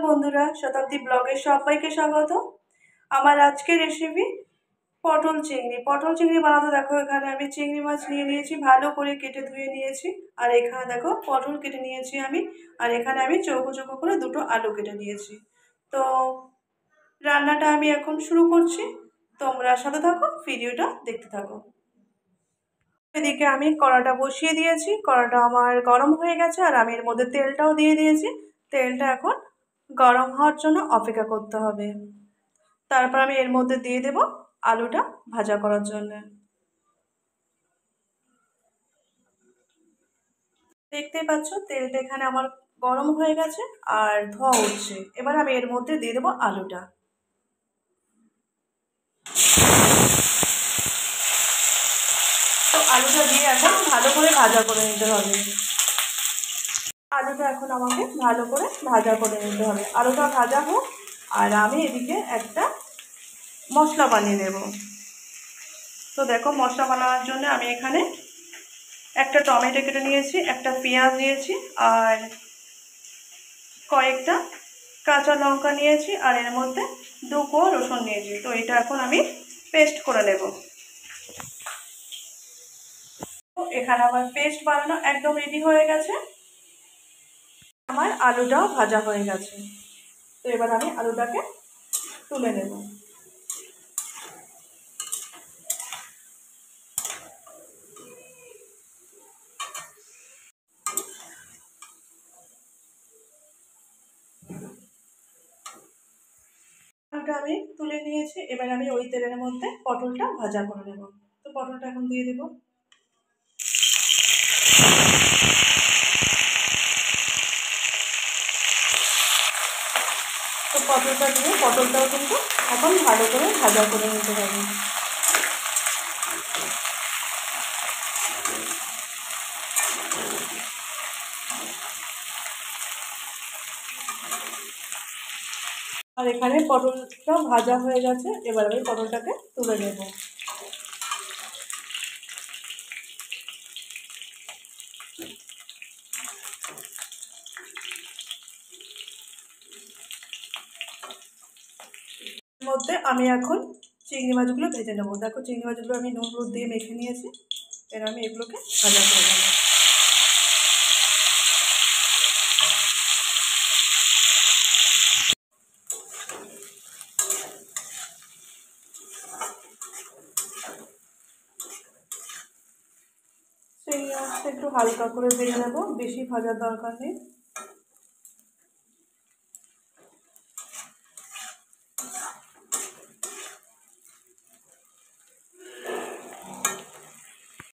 বন্ধুরা, শতাব্দী ব্লগে সবাইকে স্বাগত। আমার আজকের রেসিপি পটল চিংড়ি। পটল চিংড়ি বানাতে দেখো এখানে আমি চিংড়ি মাছ নিয়ে নিয়েছি, ভালো করে কেটে ধুয়ে নিয়েছি। আর এখানে দেখো পটল কেটে নিয়েছি আমি। আর এখানে আমি চৌকো চৌকো করে দুটো আলু কেটে নিয়েছি। তো রান্নাটা আমি এখন শুরু করছি, তোমরা সাথে থাকো, ভিডিওটা দেখতে থাকো। এদিকে আমি কড়াটা বসিয়ে দিয়েছি, কড়াটা আমার গরম হয়ে গেছে আর আমি এর মধ্যে তেলটাও দিয়ে দিয়েছি। তেলটা এখন গরম হওয়ার জন্য অপেক্ষা করতে হবে। তারপর আমি এর মধ্যে দিয়ে দেব আলুটা ভাজা করার জন্য। দেখতেই পাচ্ছ তেলটা এখানে আমার গরম হয়ে গেছে আর ধোয়া উঠছে। এবার আমি এর মধ্যে দিয়ে দেবো আলুটা। তো আলুটা দিয়ে এখন ভালো করে ভাজা করে নিতে হবে। আলুটা এখন আমাকে ভালো করে ভাজা করে নিতে হবে। আলুটা ভাজা হোক আর আমি এদিকে একটা মশলা বানিয়ে নেব। তো দেখো মশলা বানানোর জন্য আমি এখানে একটা টমেটো কেটে নিয়েছি, একটা পেঁয়াজ নিয়েছি আর কয়েকটা কাঁচা লঙ্কা নিয়েছি আর এর মধ্যে 2 কোয়া রসুন নিয়েছি। তো এটা এখন আমি পেস্ট করে নেব। এখানে আমার পেস্ট বানানো একদম রেডি হয়ে গেছে। আমার আলুটাও ভাজা হয়ে গেছে। তো এবার আমি আলুটাকে তুলে নেব। আলুটা আমি তুলে নিয়েছি, এবার আমি ওই তেলের মধ্যে পটলটা ভাজা করে নেব। তো পটলটা এখন দিয়ে দেব। তো পটলটা দিয়ে পটলটাও কিন্তু এখন ভালো করে ভাজা করে নিতে হবে। আর এখানে পটলটাও ভাজা হয়ে গেছে, এবার আমি পটলটাকে তুলে নেব। এর মধ্যে আমি এখন চিংড়ি মাছগুলো ভেজে নেবো। দেখো চিংড়ি মাছগুলো আমি নুন হলুদ দিয়ে মেখে নিয়েছি, এবার আমি এগুলোকে ভাজা করে নেবো। চিংড়ি মাছটা একটু হালকা করে ভেজে নেবো, বেশি ভাজার দরকার নেই।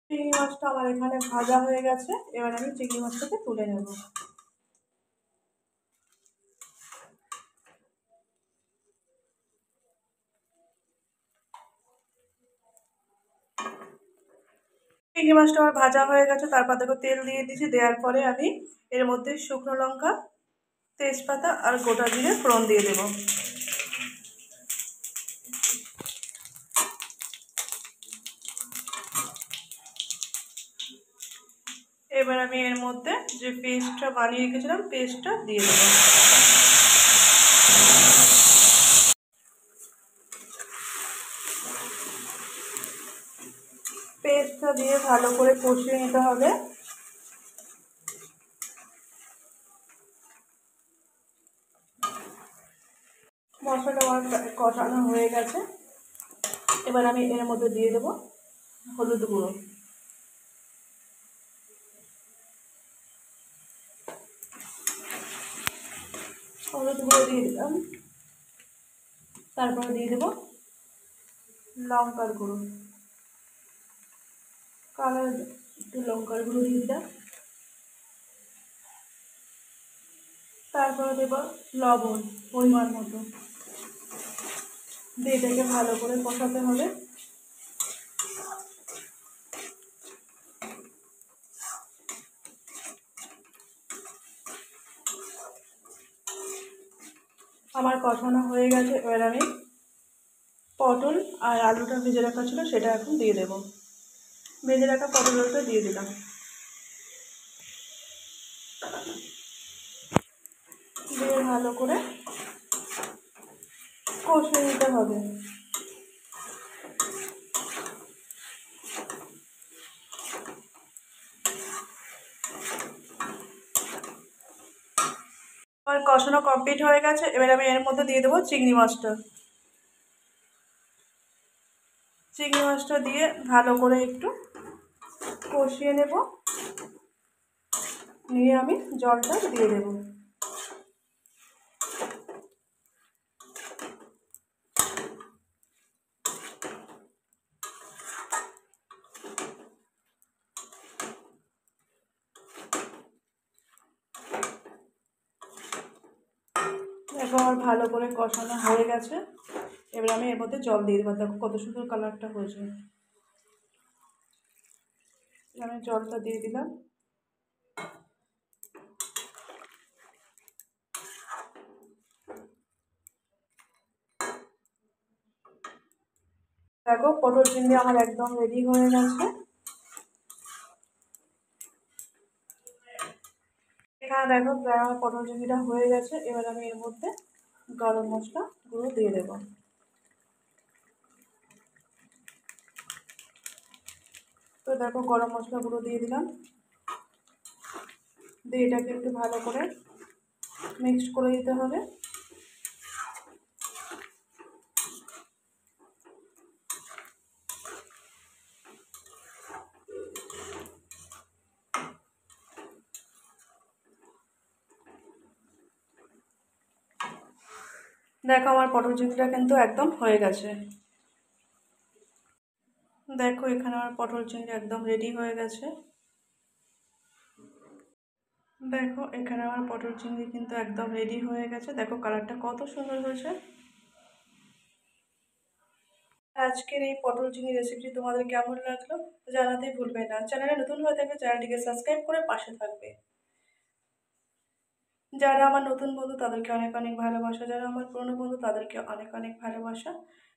চিংড়ি মাছটা আমার এখানে ভাজা হয়ে গেছে, এবার আমি চিংড়ি মাছটাকে তুলে নেব। চিংড়ি মাছটা আমার ভাজা হয়ে গেছে, তারপর দেখো তেল দিয়ে দিয়েছি। দেওয়ার পরে আমি এর মধ্যে শুকনো লঙ্কা, তেজপাতা আর গোটা জিরে ফোড়ন দিয়ে দেবো। এবার আমি এর মধ্যে যে পেস্টটা বানিয়ে রেখেছিলাম পেস্টটা দিয়ে দেবো। পেস্টটা দিয়ে ভালো করে কষিয়ে নিতে হবে। মশলাটা আমার কষানো হয়ে গেছে, এবার আমি এর মধ্যে দিয়ে দেবো হলুদ গুঁড়ো। হলুদ গুঁড়ো দিয়ে দিলাম, তারপরে দিয়ে দেবো লঙ্কার গুঁড়ো, কালার একটু লঙ্কার গুঁড়ো দিয়ে দিলাম। তারপরে দেবো লবণ পরিমাণ মতো, দিয়ে এটাকে ভালো করে কষাতে হবে। আমার কষানো হয়ে গেছে, এবার আমি পটল আর আলুটা ভেজে রাখা ছিল সেটা এখন দিয়ে দেব। ভেজে রাখা পটল আলুটা দিয়ে দিলাম, দিয়ে ভালো করে কষিয়ে নিতে হবে। আমার কষানো কমপ্লিট হয়ে গেছে। এবার আমি এর মধ্যে দিয়ে দেবো চিংড়ি মাছটা। চিংড়ি মাছটা দিয়ে ভালো করে একটু কষিয়ে নেব, নিয়ে আমি জলটা দিয়ে দেব। দেখো আমার ভালো করে কষানো হয়ে গেছে। এবার আমি এর মধ্যে জল দিয়ে দেবো। দেখো কত সুন্দর কালারটা হয়েছে। আমি জলটা দিয়ে দিলাম। দেখো পটল চিংড়ি আমার একদম রেডি হয়ে গেছে। এখানে দেখো প্রায় আমার পটল চিংড়িটা হয়ে গেছে। এবার আমি এর মধ্যে গরম মশলা গুঁড়ো দিয়ে দেবো। তো দেখো গরম মশলা গুঁড়ো দিয়ে দিলাম, দিয়ে এটাকে একটু ভালো করে মিক্সড করে দিতে হবে। দেখো আমার পটল চিংড়িটা কিন্তু একদম হয়ে গেছে। দেখো এখানে আমার পটল চিংড়ি একদম রেডি হয়ে গেছে। দেখো এখানে আমার পটল চিংড়ি কিন্তু একদম রেডি হয়ে গেছে। দেখো কালারটা কত সুন্দর হয়েছে। আজকের এই পটল চিংড়ি রেসিপিটি তোমাদের কেমন লাগলো জানাতে ভুলবে না। চ্যানেলে নতুন হয়ে থাকলে চ্যানেলটিকে সাবস্ক্রাইব করে পাশে থাকবে। যারা আমার নতুন বন্ধু তাদেরকে অনেক অনেক ভালোবাসা, যারা আমার পুরনো বন্ধু তাদেরকে অনেক অনেক ভালোবাসা।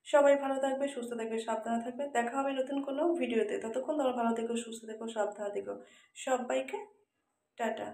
সবাই ভালো থাকবে, সুস্থ থাকবে, সাবধানে থাকবে। দেখা হবে নতুন কোনো ভিডিওতে। ততক্ষণ তোমরা ভালো থেকো, সুস্থ থেকো, সাবধানে থেকো। সবাইকে টাটা।